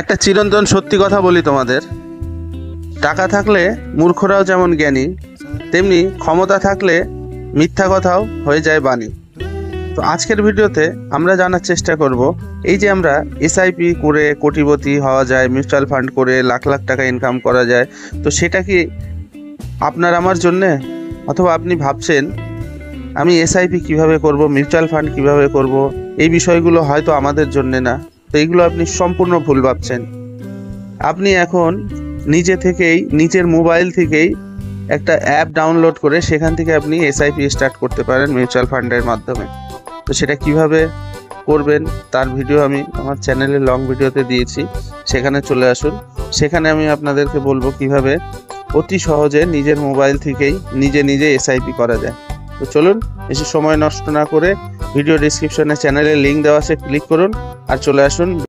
একটা চিরন্তন সত্যি কথা বলি তোমাদের, টাকা থাকলে মূর্খরাও যেমন জ্ঞানী, তেমনি ক্ষমতা থাকলে মিথ্যা কথাও হয়ে যায় বাণী। তো আজকের ভিডিওতে আমরা জানার চেষ্টা করব, এই যে আমরা এসআইপি করে কোটিপতি হওয়া যায়, মিউচুয়াল ফান্ড করে লাখ লাখ টাকা ইনকাম করা যায়, তো সেটা কি আপনার আমার জন্যে? অথবা আপনি ভাবছেন আমি এসআইপি কিভাবে করব, মিউচুয়াল ফান্ড কিভাবে করব, এই বিষয়গুলো হয়তো আমাদের জন্যে না। তো এইগুলো আপনি সম্পূর্ণ ভুল ভাবছেন। আপনি এখন নিজে থেকেই নিজের মোবাইল থেকেই একটা অ্যাপ ডাউনলোড করে সেখান থেকে আপনি এসআইপি স্টার্ট করতে পারেন মিউচুয়াল ফান্ডের মাধ্যমে। তো সেটা কিভাবে করবেন তার ভিডিও আমি আমার চ্যানেলে লং ভিডিওতে দিয়েছি, সেখানে চলে আসুন। সেখানে আমি আপনাদেরকে বলবো কিভাবে অতি সহজে নিজের মোবাইল থেকেই নিজে এসআইপি করা যায়। তো চলুন, বেশি সময় নষ্ট না করে ভিডিও ডিসক্রিপশনে চ্যানেলের লিঙ্ক দেওয়া আছে, ক্লিক করুন আর চলে আসুন।